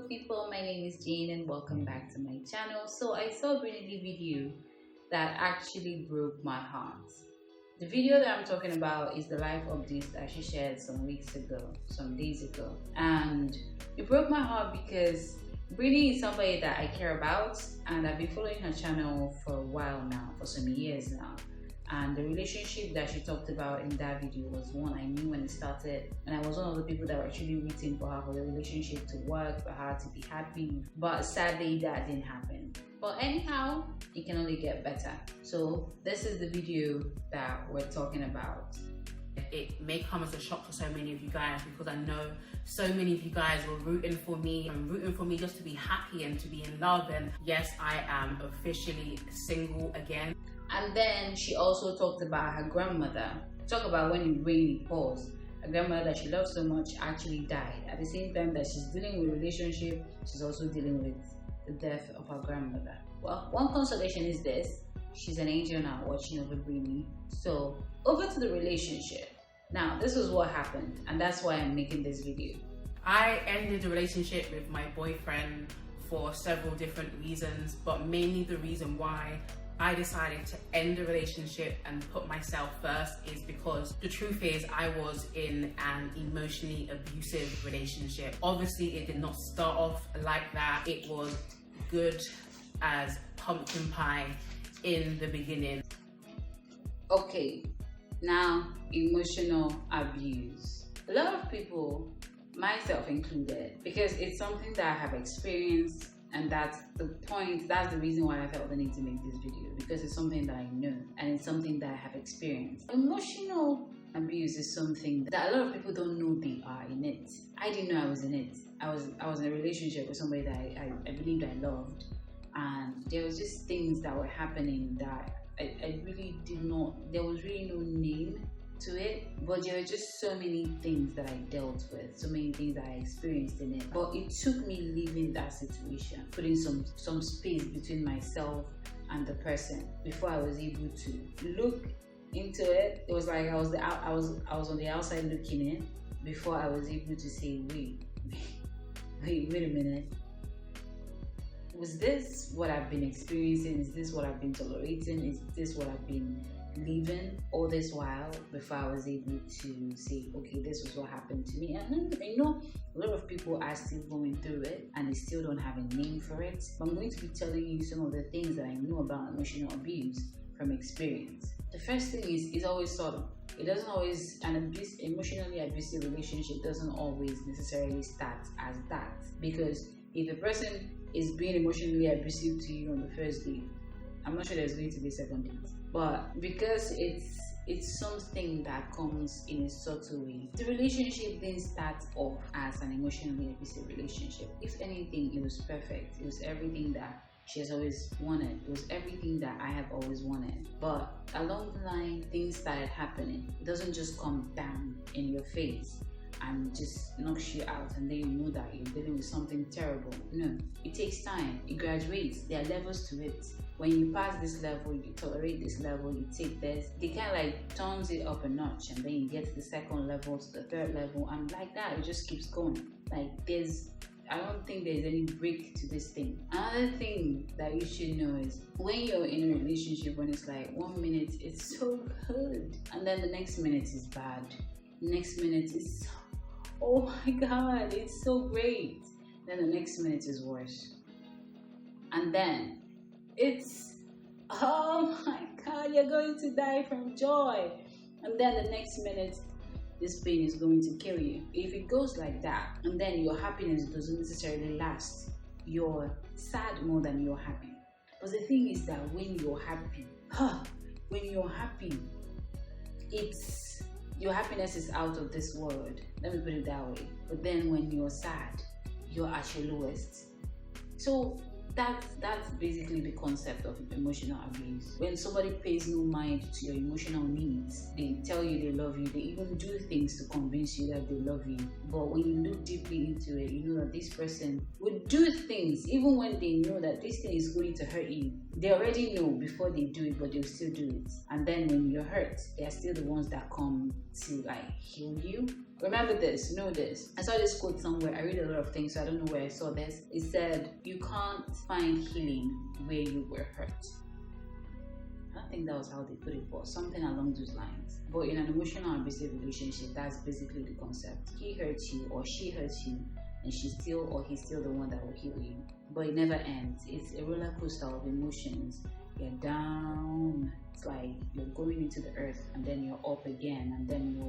people, my name is Jane and welcome back to my channel. So I saw a Breeny Lee video that actually broke my heart. The video that I'm talking about is the life update that she shared some days ago. And it broke my heart because Breeny is somebody that I care about and I've been following her channel for a while now, for some years now. And the relationship that she talked about in that video was one I knew when it started, and I was one of the people that were actually rooting for her, for the relationship to work, for her to be happy. But sadly, that didn't happen. But anyhow, it can only get better. So this is the video that we're talking about. It may come as a shock to so many of you guys because I know so many of you guys were rooting for me and rooting for me just to be happy and to be in love. And yes, I am officially single again. And then she also talked about her grandmother. Talk about when it really paused. Her grandmother that she loved so much actually died. At the same time that she's dealing with a relationship, she's also dealing with the death of her grandmother. Well, one consolation is this: she's an angel now watching over Breeny. So over to the relationship. Now, this was what happened, and that's why I'm making this video. I ended the relationship with my boyfriend for several different reasons, but mainly the reason why I decided to end the relationship and put myself first is because the truth is I was in an emotionally abusive relationship. Obviously, it did not start off like that. It was good as pumpkin pie in the beginning. Okay, now emotional abuse. A lot of people, myself included, because it's something that I have experienced. And that's the reason why I felt the need to make this video, because it's something that I know and it's something that I have experienced. Emotional abuse is something that a lot of people don't know they are in it. I didn't know I was in it. I was in a relationship with somebody that I believed I loved, and there was just things that were happening that I really did not, there was really no name to it, but there were just so many things that I dealt with, so many things that I experienced in it. But it took me leaving that situation, putting some space between myself and the person before I was able to look into it. It was like I was on the outside looking in before I was able to say, wait a minute. Was this what I've been experiencing? Is this what I've been tolerating? Is this what I've been living all this while before I was able to say, okay, this was what happened to me? And I know a lot of people are still going through it and they still don't have a name for it. But I'm going to be telling you some of the things that I know about emotional abuse from experience. The first thing is, it's always subtle. It doesn't always, emotionally abusive relationship doesn't always necessarily start as that. Because if a person is being emotionally abusive to you on the first date, I'm not sure there's going to be a second date. But because it's something that comes in a subtle way, the relationship didn't start off as an emotionally abusive relationship. If anything, it was perfect. It was everything that she has always wanted. It was everything that I have always wanted. But along the line, things started happening. It doesn't just come down in your face and just knocks you out and then you know that you're dealing with something terrible. No, it takes time. It graduates. There are levels to it. When you pass this level, you tolerate this level, you take this, they kind of like turns it up a notch, and then you get to the second level, to the third level, and like that, it just keeps going. Like I don't think there's any break to this thing. Another thing that you should know is when you're in a relationship, when it's like 1 minute it's so good, and then the next minute is bad. Next minute is, oh my god, it's so great. Then the next minute is worse. And then it's, oh my god, you're going to die from joy. And then the next minute, this pain is going to kill you. If it goes like that, and then your happiness doesn't necessarily last, you're sad more than you're happy. But the thing is that when you're happy, it's, your happiness is out of this world. Let me put it that way. But then when you're sad, you're at your lowest. So that's basically the concept of emotional abuse. When somebody pays no mind to your emotional needs, they tell you they love you, they even do things to convince you that they love you. But when you look deeply into it, you know that this person would do things even when they know that this thing is going to hurt you. They already know before they do it, but they'll still do it. And then when you're hurt, they're still the ones that come to like heal you. Remember this, know this. I saw this quote somewhere. I read a lot of things, so I don't know where I saw this. It said, you can't find healing where you were hurt. I don't think that was how they put it, but something along those lines. But in an emotional abusive relationship, that's basically the concept. He hurts you or she hurts you, and she's still or he's still the one that will heal you. But it never ends. It's a roller coaster of emotions. You're down. It's like you're going into the earth, and then you're up again, and then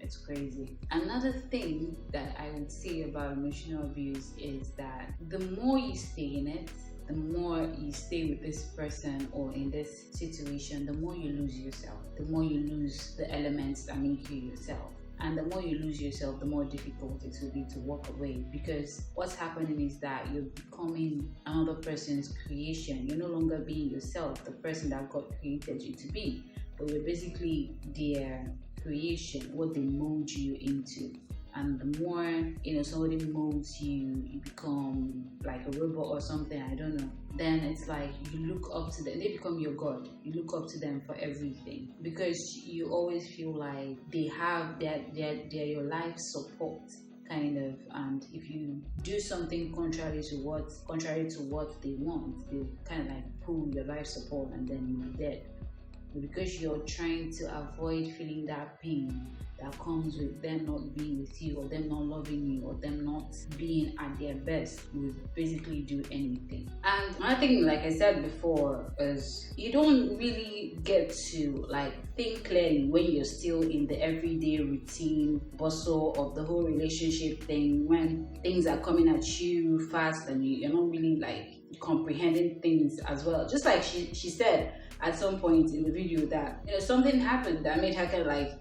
it's crazy. Another thing that I would say about emotional abuse is that the more you stay in it, the more you stay with this person or in this situation, the more you lose yourself, the more you lose the elements that make you yourself. And the more you lose yourself, the more difficult it will be to walk away, because what's happening is that you're becoming another person's creation. You're no longer being yourself, the person that God created you to be, but you're basically their creation, what they mold you into. And the more somebody molds you, you become like a robot or something, I don't know, then it's like you look up to them. They become your God. You look up to them for everything, because you always feel like they're your life support kind of. And if you do something contrary to what they want, they kind of like pull your life support, and then you'll be dead. But because you're trying to avoid feeling that pain that comes with them not being with you, or them not loving you, or them not being at their best, you would basically do anything. And another thing, like I said before, is you don't really get to like think clearly when you're still in the everyday routine bustle of the whole relationship thing, when things are coming at you fast and you're not really like comprehending things as well. Just like she said at some point in the video that something happened that made her kind of like,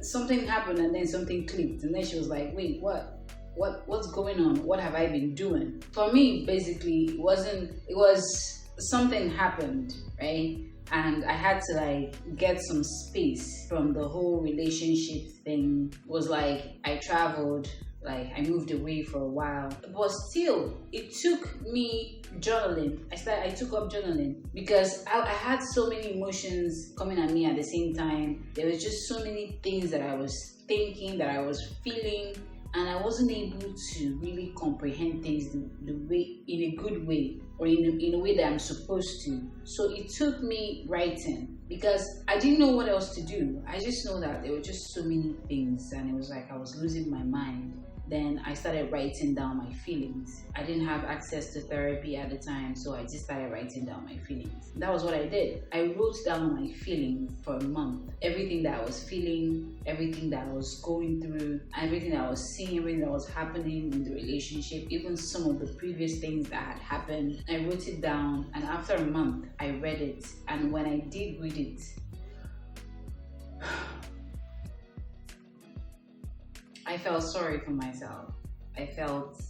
something happened and then something clicked, and then she was like, wait, what's going on? What have I been doing? For me, basically, it was something happened, right? And I had to like get some space from the whole relationship thing. It was like I traveled, like I moved away for a while, but still it took me journaling. I took up journaling because I had so many emotions coming at me at the same time. There was just so many things that I was thinking, that I was feeling, and I wasn't able to really comprehend things the way, in a good way, or in a way that I'm supposed to. So it took me writing, because I didn't know what else to do. I just know that there were just so many things, and it was like I was losing my mind. Then I started writing down my feelings. I didn't have access to therapy at the time, so I just started writing down my feelings. That was what I did. I wrote down my feelings for a month. Everything that I was feeling, everything that I was going through, everything that I was seeing, everything that was happening in the relationship, even some of the previous things that had happened. I wrote it down, and after a month, I read it. And when I did read it, I felt sorry for myself. I felt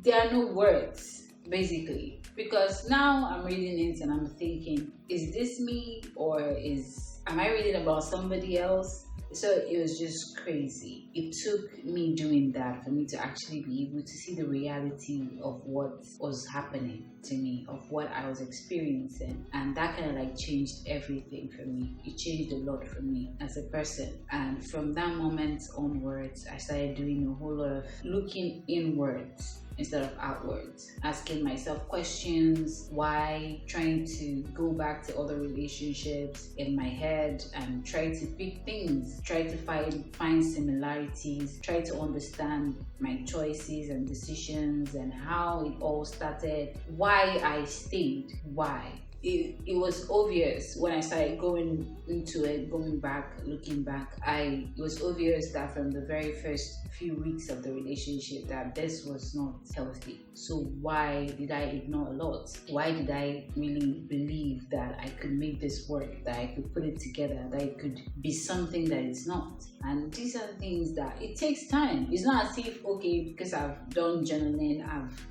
there are no words, basically, because now I'm reading it and I'm thinking, is this me, or am I reading about somebody else? So it was just crazy. It took me doing that for me to actually be able to see the reality of what was happening to me, of what I was experiencing. And that kind of like changed everything for me. It changed a lot for me as a person. And from that moment onwards, I started doing a whole lot of looking inwards instead of outwards, asking myself questions, why, trying to go back to other relationships in my head and try to pick things, try to find similarities, try to understand my choices and decisions and how it all started, why I stayed, why. It was obvious when I started going into it, going back, looking back, it was obvious that from the very first few weeks of the relationship that this was not healthy. So why did I ignore a lot? Why did I really believe that I could make this work, that I could put it together, that it could be something that it's not? And these are the things that it takes time. It's not as if, okay, because I've done journaling,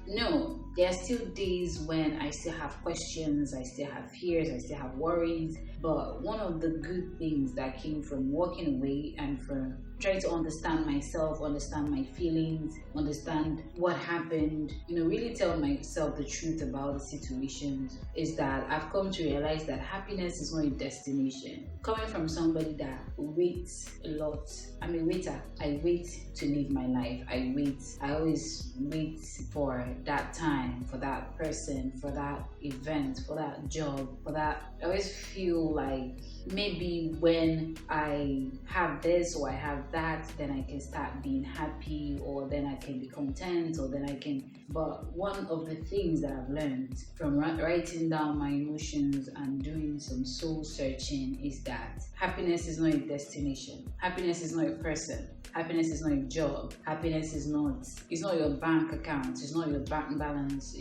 no. There are still days when I still have questions, I still have fears, I still have worries. But one of the good things that came from walking away and from try to understand myself, understand my feelings, understand what happened, really tell myself the truth about the situations, is that I've come to realize that happiness is not a destination. Coming from somebody that waits a lot, I'm a waiter. I wait to live my life. I always wait for that time, for that person, for that event, for that job, for that. I always feel like maybe when I have this or I have that, then I can start being happy, or then I can be content, or then I can. But one of the things that I've learned from writing down my emotions and doing some soul searching is that happiness is not a destination. Happiness is not a person. Happiness is not a job. Happiness is not, it's not your bank account. It's not your bank balance.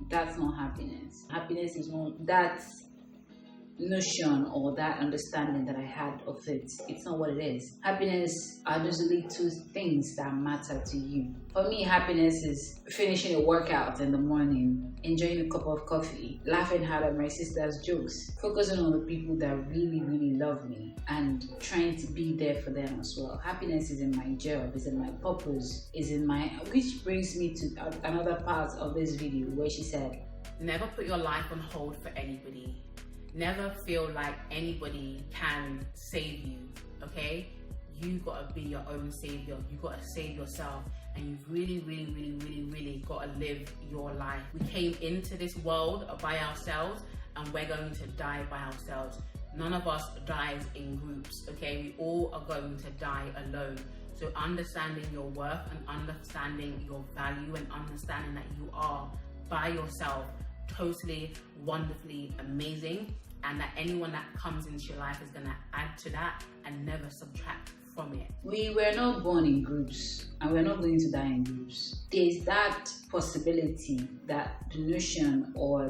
That's not happiness. Happiness is not that notion or that understanding that I had of it. It's not what it is. Happiness are those little things that matter to you. For me, happiness is finishing a workout in the morning, enjoying a cup of coffee, laughing hard at my sister's jokes, focusing on the people that really, really love me, and trying to be there for them as well. Happiness is in my job, is in my purpose, which brings me to another part of this video where she said, never put your life on hold for anybody. Never feel like anybody can save you, okay? You gotta be your own savior. You gotta save yourself, and you really gotta live your life. We came into this world by ourselves, and we're going to die by ourselves. None of us dies in groups, okay? We all are going to die alone. So understanding your worth and understanding your value and understanding that you are by yourself, totally, wonderfully amazing, and that anyone that comes into your life is going to add to that and never subtract from it. We were not born in groups, and we're not going to die in groups. There's that possibility that the notion or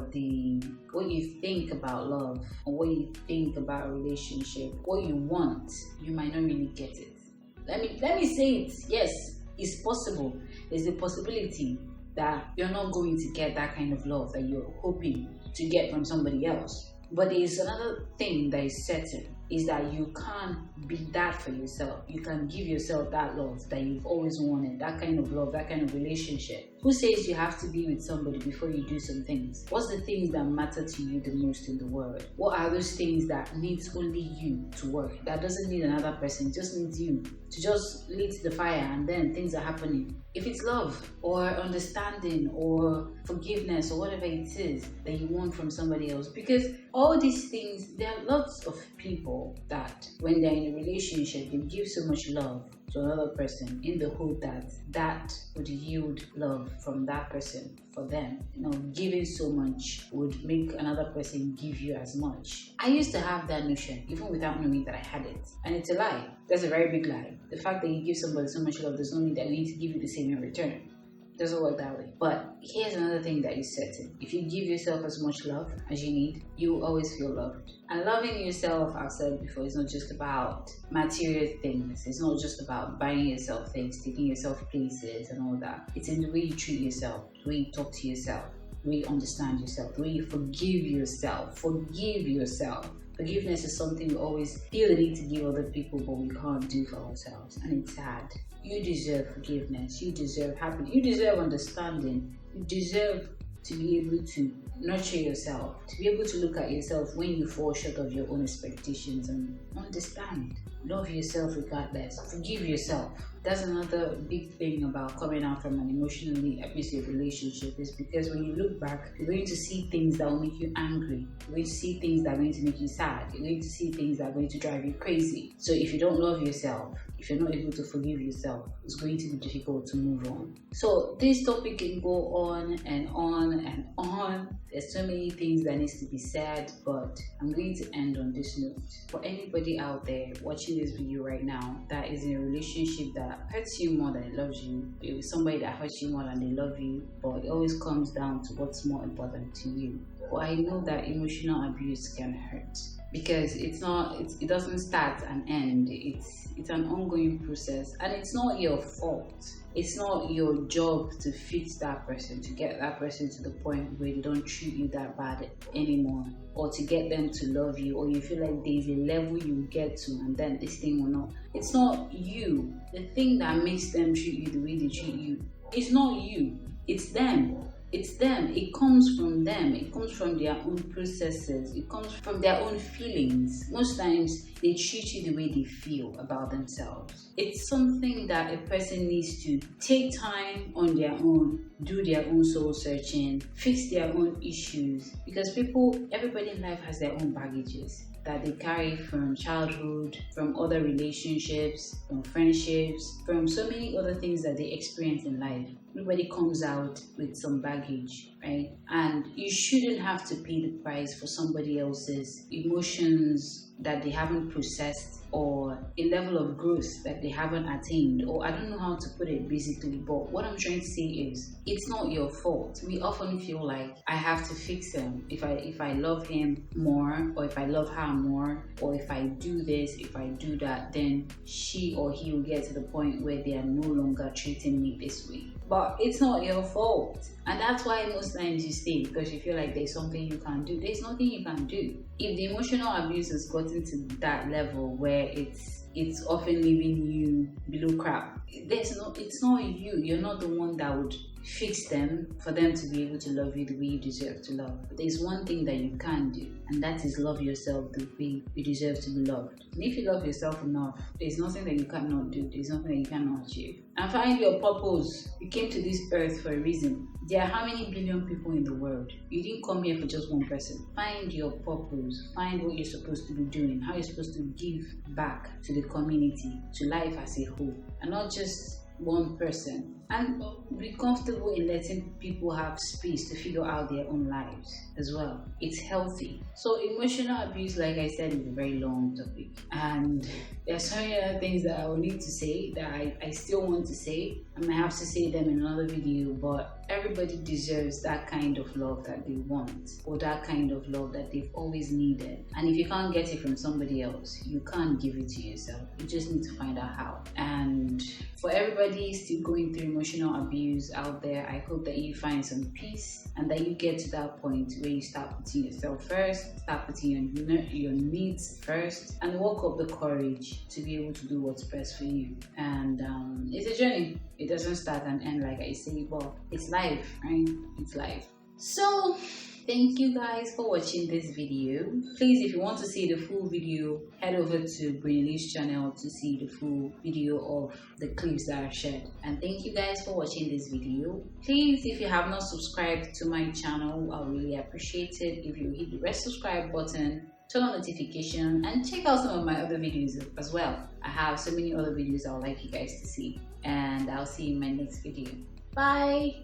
what you think about love, or what you think about a relationship, what you want, you might not really get it. Let me say it. Yes, it's possible. There's a possibility that you're not going to get that kind of love that you're hoping to get from somebody else. But there's another thing that is certain, is that you can't be that for yourself. You can give yourself that love that you've always wanted, that kind of love, that kind of relationship. Who says you have to be with somebody before you do some things? What's the things that matter to you the most in the world? What are those things that needs only you to work? That doesn't need another person, it just needs you to just lit the fire, and then things are happening. If it's love or understanding or forgiveness or whatever it is that you want from somebody else, because all these things, there are lots of people that when they're in a relationship, they give so much love to another person in the hope that that would yield love from that person for them. Giving so much would make another person give you as much. I used to have that notion even without knowing that I had it, and it's a lie. That's a very big lie. The fact that you give somebody so much love does not mean that they need to give you the same in return. It doesn't work that way. But here's another thing that is certain. If you give yourself as much love as you need, you will always feel loved. And loving yourself, I've said before, is not just about material things. It's not just about buying yourself things, taking yourself places and all that. It's in the way you treat yourself, the way you talk to yourself, the way you understand yourself, the way you forgive yourself. Forgive yourself. Forgiveness is something we always feel the need to give other people, but we can't do for ourselves. And it's sad. You deserve forgiveness. You deserve happiness. You deserve understanding. You deserve to be able to nurture yourself, to be able to look at yourself when you fall short of your own expectations and understand. Love yourself regardless. Forgive yourself. That's another big thing about coming out from an emotionally abusive relationship, is because when you look back, you're going to see things that will make you angry. You're going to see things that are going to make you sad. You're going to see things that are going to drive you crazy. So if you don't love yourself, if you're not able to forgive yourself, it's going to be difficult to move on. So this topic can go on and on and on. There's so many things that needs to be said, but I'm going to end on this note. For anybody out there watching this video right now that is in a relationship that hurts you more than it loves you, it was somebody that hurts you more than they love you, but it always comes down to what's more important to you. But I know that emotional abuse can hurt. because it doesn't start and end. It's an ongoing process, and it's not your fault. It's not your job to fix that person, to get that person to the point where they don't treat you that bad anymore, or to get them to love you, or you feel like there's a level you get to and then this thing will not. It's not you. The thing that makes them treat you the way they treat you, it's not you. It's them. It's them. It comes from them. It comes from their own processes. It comes from their own feelings. Most times they treat you the way they feel about themselves. It's something that a person needs to take time on their own, do their own soul searching, fix their own issues, because everybody in life has their own baggages that they carry from childhood, from other relationships, from friendships, from so many other things that they experience in life. Everybody comes out with some baggage, right? And you shouldn't have to pay the price for somebody else's emotions that they haven't processed, or a level of growth that they haven't attained, or I don't know how to put it basically, but what I'm trying to say is it's not your fault. We often feel like I have to fix him. If I love him more, or if I love her more, or if I do this, if I do that, then she or he will get to the point where they are no longer treating me this way. But it's not your fault. And that's why most times you stay, because you feel like there's something you can't do. There's nothing you can do. If the emotional abuse has gotten to that level where it's often leaving you below crap, it's not you. You're not the one that would fix them for them to be able to love you the way you deserve to love. But there's one thing that you can do, and that is love yourself the way you deserve to be loved. And if you love yourself enough, there's nothing that you cannot do. There's nothing that you cannot achieve. And find your purpose. You came to this earth for a reason. There are how many billion people in the world? You didn't come here for just one person. Find your purpose. Find what you're supposed to be doing, how you're supposed to give back to the community, to life as a whole, and not just one person. And be comfortable in letting people have space to figure out their own lives as well. It's healthy. So emotional abuse, like I said, is a very long topic, and there's so many other things that I will need to say that I still want to say. I might have to say them in another video, but everybody deserves that kind of love that they want, or that kind of love that they've always needed. And if you can't get it from somebody else, you can't give it to yourself. You just need to find out how. And for everybody still going through emotional abuse out there, I hope that you find some peace, and that you get to that point where you start putting yourself first, start putting your needs first, and work up the courage to be able to do what's best for you. And it's a journey. It doesn't start and end, like I say, but it's life, right? It's life. So thank you guys for watching this video. Please, if you want to see the full video, head over to Breeny Lee's channel to see the full video of the clips that I've shared. And thank you guys for watching this video. Please, if you have not subscribed to my channel, I'll really appreciate it if you hit the red subscribe button, turn on notification, and check out some of my other videos as well. I have so many other videos I would like you guys to see, and I'll see you in my next video. Bye.